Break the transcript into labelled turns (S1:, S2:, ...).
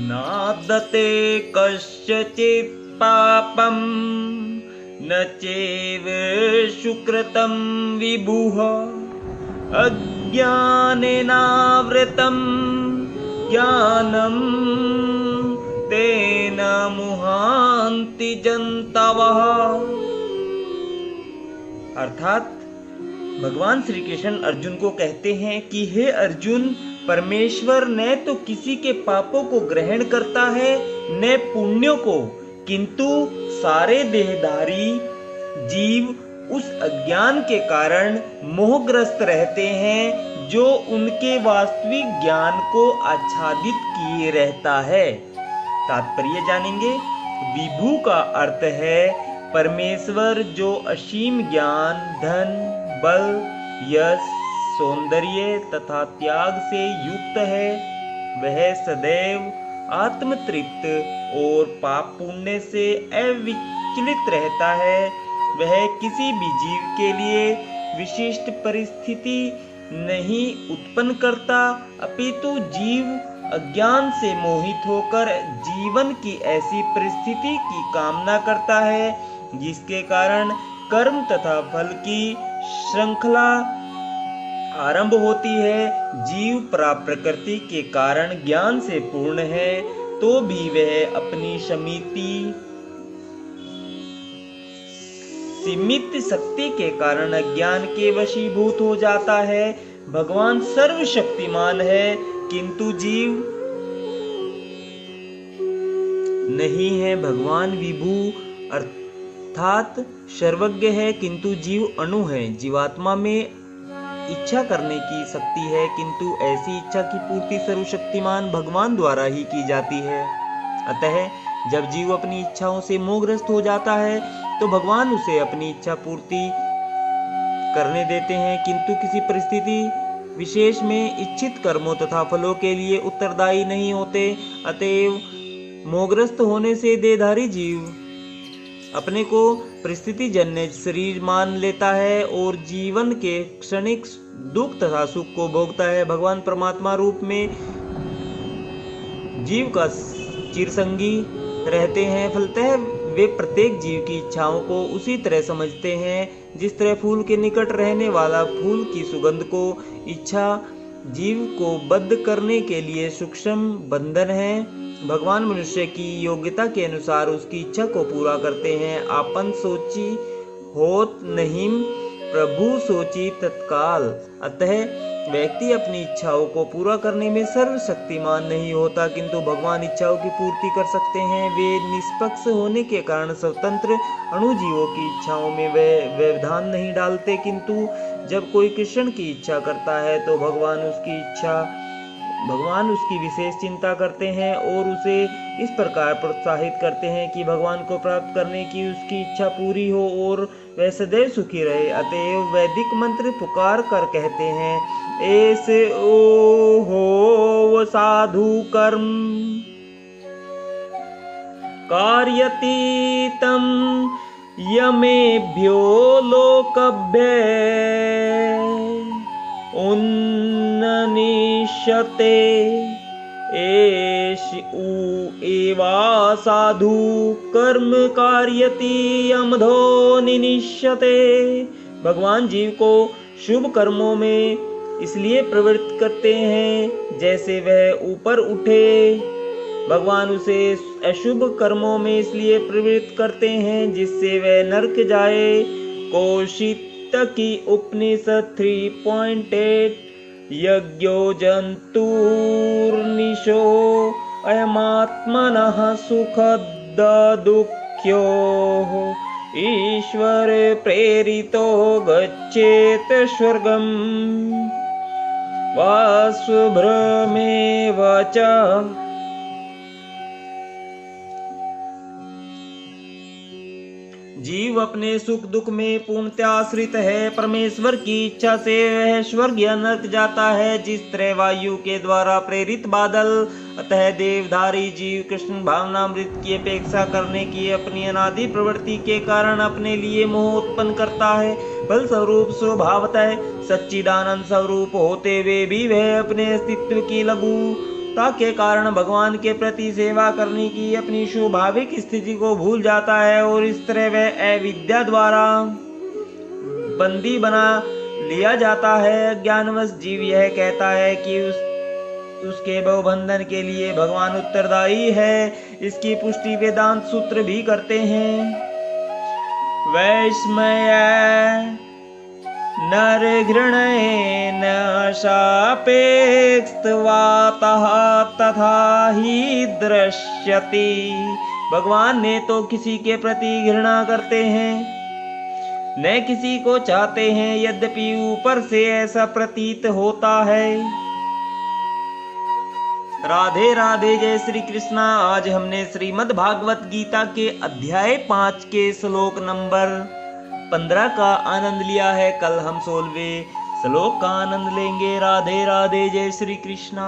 S1: नादते कस्यचित् पापं न चैव सुकृतं विभुः अज्ञानेनावृतं ज्ञानं तेन मुहान्ति जन्तवः। अर्थात भगवान श्री कृष्ण अर्जुन को कहते हैं कि हे अर्जुन, परमेश्वर न तो किसी के पापों को ग्रहण करता है न पुण्यों को, किंतु सारे देहधारी जीव उस अज्ञान के कारण मोहग्रस्त रहते हैं जो उनके वास्तविक ज्ञान को आच्छादित किए रहता है। तात्पर्य जानेंगे। विभु का अर्थ है परमेश्वर जो असीम ज्ञान, धन, बल, यश, सौंदर्य तथा त्याग से युक्त है। वह सदैव आत्मतृप्त और पाप पुण्य से अविचलित रहता है। वह किसी भी जीव के लिए विशिष्ट परिस्थिति नहीं उत्पन्न करता, अपितु जीव अज्ञान से मोहित होकर जीवन की ऐसी परिस्थिति की कामना करता है जिसके कारण कर्म तथा फल की श्रृंखला आरंभ होती है। जीव प्रकृति के कारण ज्ञान से पूर्ण है तो भी वह अपनी सीमित शक्ति के कारण अज्ञान के वशीभूत हो जाता है। भगवान सर्वशक्तिमान है किंतु जीव नहीं है। भगवान विभु अर्थात सर्वज्ञ है किंतु जीव अणु है। जीवात्मा में इच्छा करने की शक्ति है किंतु ऐसी इच्छा की पूर्ति सर्वशक्तिमान भगवान द्वारा ही की जाती है। अतः जब जीव अपनी इच्छाओं से मोहग्रस्त हो जाता है तो भगवान उसे अपनी इच्छा पूर्ति करने देते हैं, किंतु किसी परिस्थिति विशेष में इच्छित कर्मों तथा फलों के लिए उत्तरदायी नहीं होते। अतएव मोहग्रस्त होने से देहधारी जीव अपने को परिस्थिति जन्य शरीर मान लेता है और जीवन के क्षणिक दुख तथा सुख को भोगता है। भगवान परमात्मा रूप में जीव का चिरसंगी रहते हैं। फलतः वे प्रत्येक जीव की इच्छाओं को उसी तरह समझते हैं जिस तरह फूल के निकट रहने वाला फूल की सुगंध को इच्छा जीव को बद्ध करने के लिए सूक्ष्म बंधन है। भगवान मनुष्य की योग्यता के अनुसार उसकी इच्छा को पूरा करते हैं। आपन सोची होत नहीं, प्रभु सोची तत्काल। अतः व्यक्ति अपनी इच्छाओं को पूरा करने में सर्वशक्तिमान नहीं होता, किंतु भगवान इच्छाओं की पूर्ति कर सकते हैं। वे निष्पक्ष होने के कारण स्वतंत्र अणुजीवों की इच्छाओं में वे व्यवधान नहीं डालते, किंतु जब कोई कृष्ण की इच्छा करता है तो भगवान उसकी विशेष चिंता करते हैं और उसे इस प्रकार प्रोत्साहित करते हैं कि भगवान को प्राप्त करने की उसकी इच्छा पूरी हो और वह सदैव सुखी रहे। अतएव वैदिक मंत्र पुकार कर कहते हैं, ऐसे ओ हो साधु कर्म कार्यतीतं यमेभ्यो लोकभ्य उन्ननिष्यते एवा साधु कर्म कार्यति यमधो निनिष्यते। भगवान जीव को शुभ कर्मों में इसलिए प्रवृत्त करते हैं जैसे वह ऊपर उठे। भगवान उसे अशुभ कर्मों में इसलिए प्रवृत्त करते हैं जिससे वह नरक जाए। कौशिक की उपनिषद 3.8 यज्ञो जंतुर्निशो अयमात्मनः सुखद दुःख्यो ईश्वर प्रेरितो गच्छेत स्वर्गम वास्वभ्रमेव च। जीव अपने सुख दुख में पूर्णतः आश्रित है। परमेश्वर की इच्छा से वह स्वर्ग या नरक जाता है, जिस तरह वायु के द्वारा प्रेरित बादल। अतः देवधारी जीव कृष्ण भावनामृत की अपेक्षा करने की अपनी अनादि प्रवृत्ति के कारण अपने लिए मोह उत्पन्न करता है। फल स्वरूप स्वभावतः सच्चिदानंद स्वरूप होते हुए भी वह अपने अस्तित्व की लघु के कारण भगवान के प्रति सेवा करने की अपनी स्वाभाविक स्थिति को भूल जाता है और इस तरह वह अविद्या द्वारा बंदी बना लिया जाता है। ज्ञानवश जीव यह कहता है कि उसके बहुबंधन के लिए भगवान उत्तरदायी है। इसकी पुष्टि वेदांत सूत्र भी करते हैं। वैस्मय नरघृणेन सापेक्षवातः तथा ही दृश्यते। भगवान ने तो किसी के प्रति घृणा करते हैं, न किसी को चाहते हैं, यद्यपि ऊपर से ऐसा प्रतीत होता है। राधे राधे, जय श्री कृष्णा। आज हमने श्रीमद् भागवत गीता के अध्याय 5 के श्लोक नंबर 15 का आनंद लिया है। कल हम 16वें श्लोक का आनंद लेंगे। राधे राधे, जय श्री कृष्णा।